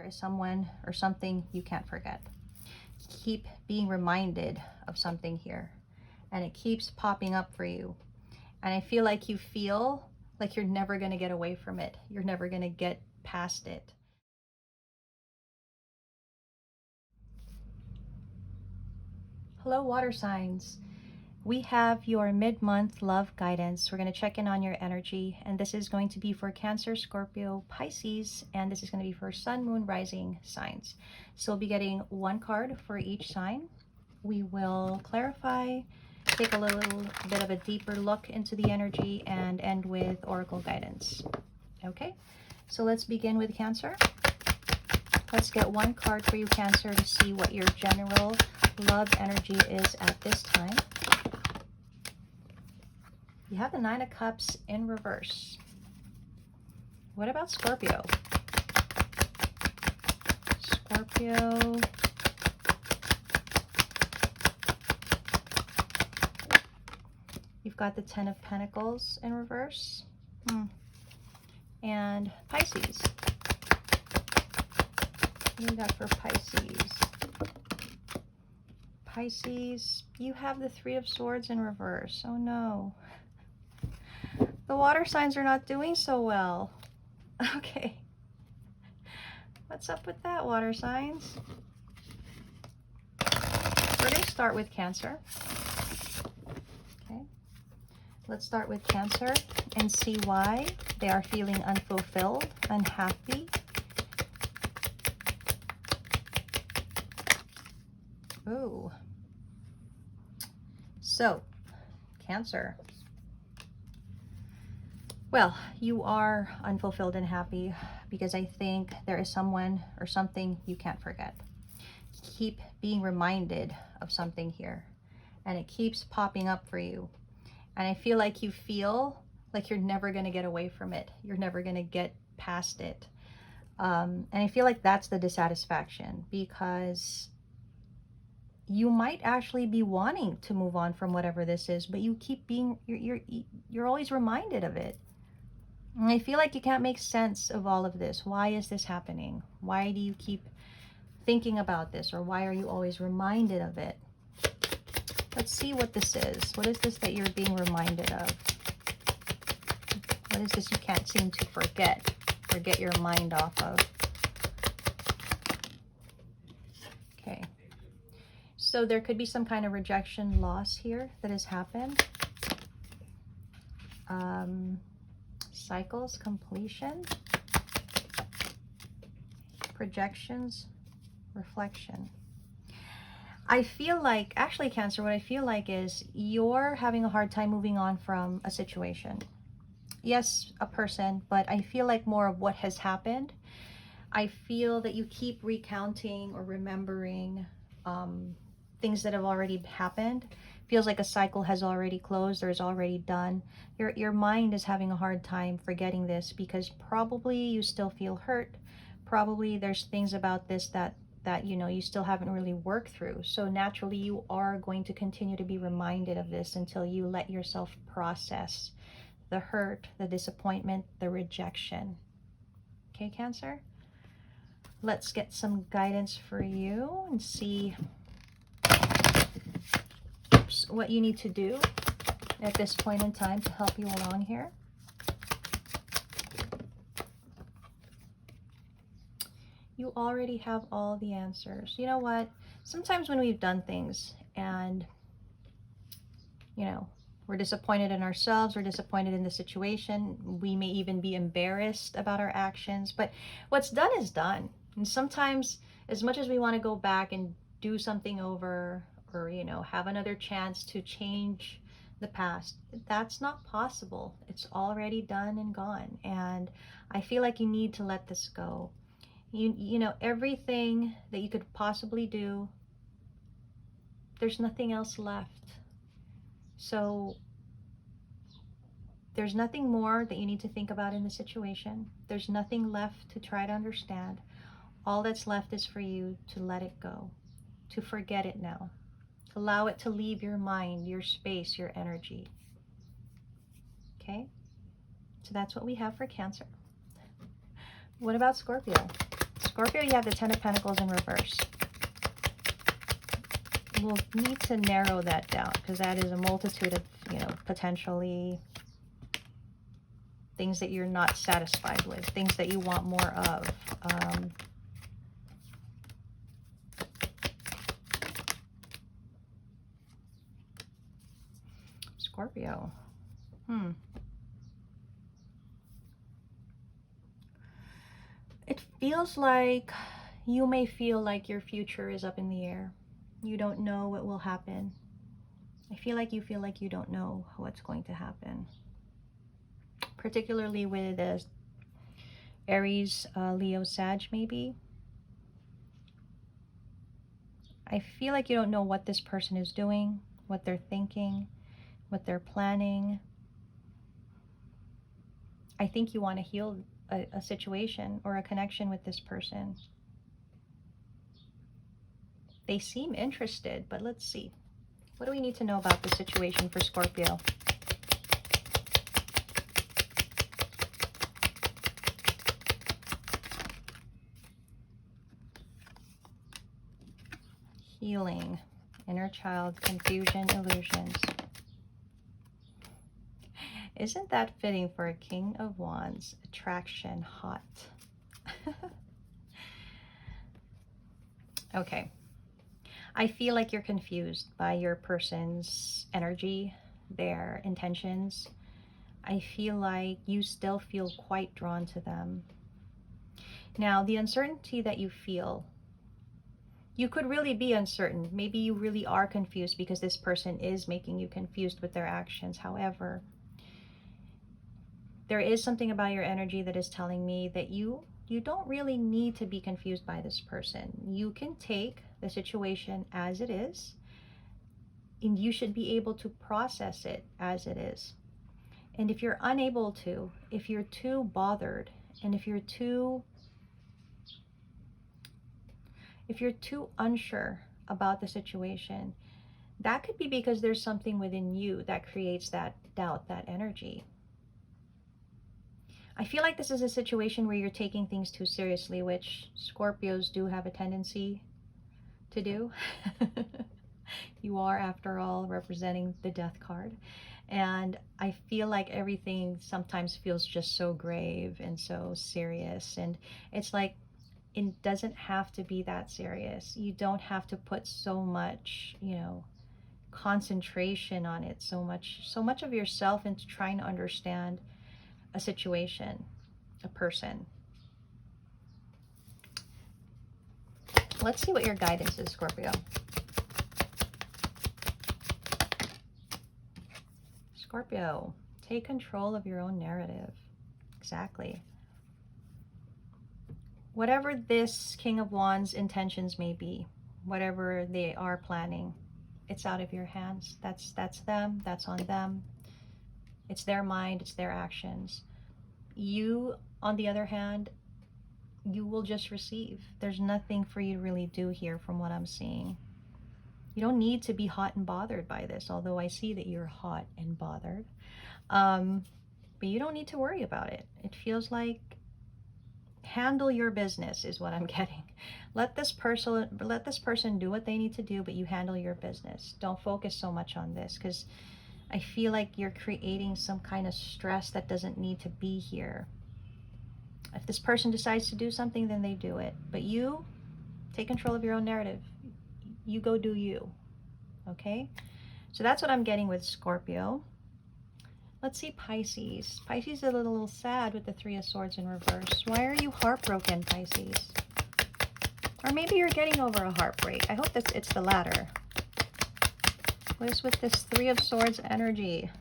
is someone or something you can't forget. Keep being reminded of something here, and it keeps popping up for you. And I feel like you're never going to get away from it. You're never going to get past it. Hello, water signs. We have your mid-month love guidance. We're going to check in on your energy, and this is going to be for Cancer, Scorpio, Pisces, and this is going to be for Sun, Moon, Rising signs. So we'll be getting one card for each sign. We will clarify, take a little bit of a deeper look into the energy, and end with oracle guidance. Okay, so let's begin with Cancer. Let's get one card for you, Cancer, to see what your general love energy is at this time. You have the Nine of Cups in reverse. What about Scorpio? Scorpio. You've got the Ten of Pentacles in reverse. And Pisces. What do you got for Pisces? Pisces, you have the Three of Swords in reverse. Oh no. The water signs are not doing so well. Okay. What's up with that, water signs? We're going to start with Cancer. Okay. Let's start with Cancer and see why they are feeling unfulfilled, unhappy. Ooh. So, Cancer. Well, you are unfulfilled and happy because I think there is someone or something you can't forget. Keep being reminded of something here, and it keeps popping up for you. And I feel like you're never going to get away from it. You're never going to get past it. And I feel like that's the dissatisfaction, because you might actually be wanting to move on from whatever this is, but you keep being, you're always reminded of it. And I feel like you can't make sense of all of this. Why is this happening? Why do you keep thinking about this? Or why are you always reminded of it? Let's see what this is. What is this that you're being reminded of? What is this you can't seem to forget or get your mind off of? Okay. So there could be some kind of rejection, loss here that has happened. Cycles, completion, projections, reflection. I feel like, actually, Cancer, what I feel like is you're having a hard time moving on from a situation. Yes, a person, but I feel like more of what has happened. I feel that you keep recounting or remembering things that have already happened. Feels like a cycle has already closed or is already done. Your mind is having a hard time forgetting this because probably you still feel hurt. Probably there's things about this that you still haven't really worked through. So naturally you are going to continue to be reminded of this until you let yourself process the hurt, the disappointment, the rejection. Okay, Cancer? Let's get some guidance for you and see what you need to do at this point in time to help you along here. You already have all the answers. You know what? Sometimes when we've done things and, we're disappointed in ourselves, we're disappointed in the situation, we may even be embarrassed about our actions, but what's done is done. And sometimes, as much as we want to go back and do something over, or have another chance to change the past, that's not possible. It's already done and gone, and I feel like you need to let this go. Everything that you could possibly do, there's nothing else left. So there's nothing more that you need to think about in the situation. There's nothing left to try to understand. All that's left is for you to let it go, to forget it now. Allow it to leave your mind, your space, your energy. Okay? So that's what we have for Cancer. What about Scorpio? Scorpio, you have the Ten of Pentacles in reverse. We'll need to narrow that down because that is a multitude of, you know, potentially things that you're not satisfied with, things that you want more of. Scorpio. It feels like you may feel like your future is up in the air. You don't know what will happen. I feel like you don't know what's going to happen. Particularly with Aries, Leo, Sag, maybe. I feel like you don't know what this person is doing, what they're thinking, what they're planning. I think you want to heal a situation or a connection with this person. They seem interested, but let's see. What do we need to know about the situation for Scorpio? Healing, inner child, confusion, illusions. Isn't that fitting for a King of Wands? Attraction, hot. Okay. I feel like you're confused by your person's energy, their intentions. I feel like you still feel quite drawn to them. Now, the uncertainty that you feel, you could really be uncertain. Maybe you really are confused because this person is making you confused with their actions. However, there is something about your energy that is telling me that you don't really need to be confused by this person. You can take the situation as it is, and you should be able to process it as it is. And if you're unable to, if you're too bothered, and if you're too unsure about the situation, that could be because there's something within you that creates that doubt, that energy. I feel like this is a situation where you're taking things too seriously, which Scorpios do have a tendency to do. You are, after all, representing the Death card. And I feel like everything sometimes feels just so grave and so serious. And it's like, it doesn't have to be that serious. You don't have to put so much, you know, concentration on it, so much of yourself into trying to understand a situation, a person. Let's see what your guidance is, Scorpio. Scorpio, take control of your own narrative. Exactly. Whatever this King of Wands intentions may be, whatever they are planning, it's out of your hands. That's them. That's on them. It's their mind. It's their actions. You, on the other hand, you will just receive. There's nothing for you to really do here from what I'm seeing. You don't need to be hot and bothered by this, although I see that you're hot and bothered. But you don't need to worry about it. It feels like handle your business is what I'm getting. Let this person do what they need to do, but you handle your business. Don't focus so much on this, because I feel like you're creating some kind of stress that doesn't need to be here. If this person decides to do something, then they do it. But you take control of your own narrative. You go do you. Okay? So that's what I'm getting with Scorpio. Let's see Pisces. Pisces is a little sad with the Three of Swords in reverse. Why are you heartbroken, Pisces? Or maybe you're getting over a heartbreak. I hope it's the latter. What is with this Three of Swords energy?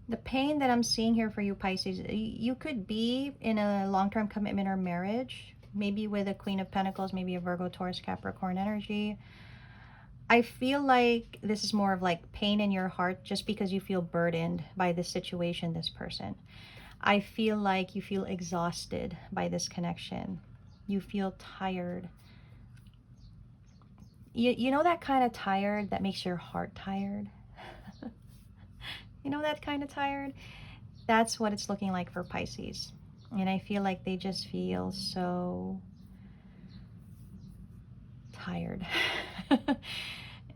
The pain that I'm seeing here for you, Pisces, you could be in a long-term commitment or marriage, maybe with a Queen of Pentacles, maybe a Virgo, Taurus, Capricorn energy. I feel like this is more of like pain in your heart just because you feel burdened by this situation, this person. I feel like you feel exhausted by this connection. You feel tired. You know that kind of tired that makes your heart tired? You know that kind of tired? That's what it's looking like for Pisces. And I feel like they just feel so tired.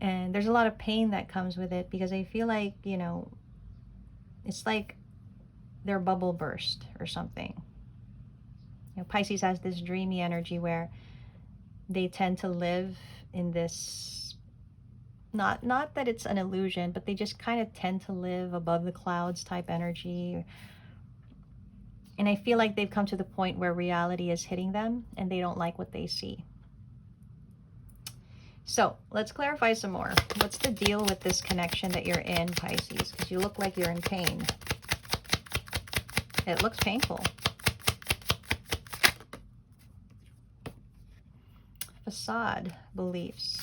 And there's a lot of pain that comes with it because I feel like, you know, it's like their bubble burst or something. You know, Pisces has this dreamy energy where they tend to live in this, not that it's an illusion, but they just kind of tend to live above the clouds type energy. And I feel like they've come to the point where reality is hitting them and they don't like what they see. So let's clarify some more. What's the deal with this connection that you're in, Pisces? Because you look like you're in pain. It looks painful. Facade beliefs.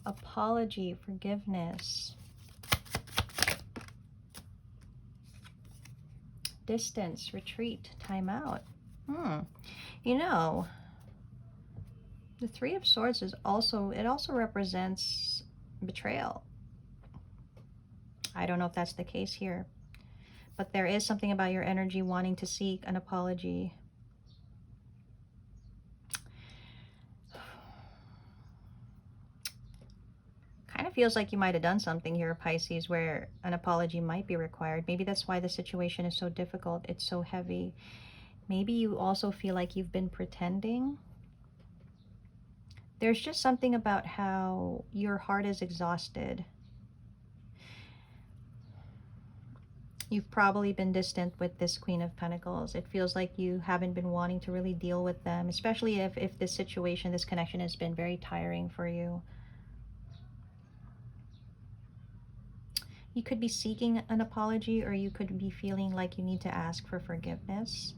Apology, forgiveness. Distance, retreat, time out. You know, the Three of Swords is also, it also represents betrayal. I don't know if that's the case here, but there is something about your energy wanting to seek an apology. Kind of feels like you might have done something here, Pisces, where an apology might be required. Maybe that's why the situation is so difficult. It's so heavy. Maybe you also feel like you've been pretending. There's just something about how your heart is exhausted. You've probably been distant with this Queen of Pentacles. It feels like you haven't been wanting to really deal with them, especially if this situation, this connection has been very tiring for you. You could be seeking an apology, or you could be feeling like you need to ask for forgiveness.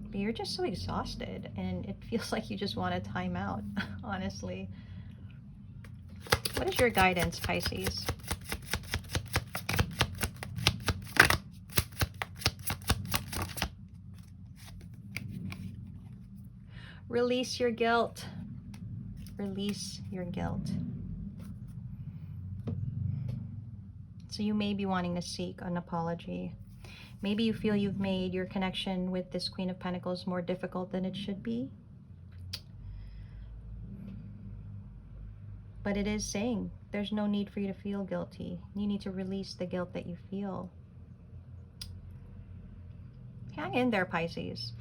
But you're just so exhausted, and it feels like you just want a time out, honestly. What is your guidance, Pisces? Release your guilt. Release your guilt. So you may be wanting to seek an apology. Maybe you feel you've made your connection with this Queen of Pentacles more difficult than it should be. But it is saying there's no need for you to feel guilty. You need to release the guilt that you feel. Hang in there, Pisces.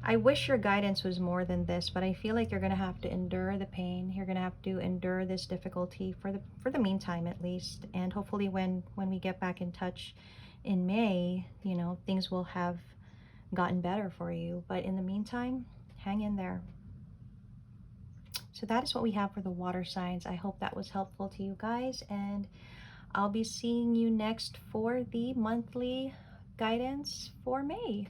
I wish your guidance was more than this, but I feel like you're going to have to endure the pain. You're going to have to endure this difficulty for the meantime, at least. And hopefully when we get back in touch in May, you know, things will have gotten better for you. But in the meantime, hang in there. So that is what we have for the water signs. I hope that was helpful to you guys. And I'll be seeing you next for the monthly guidance for May.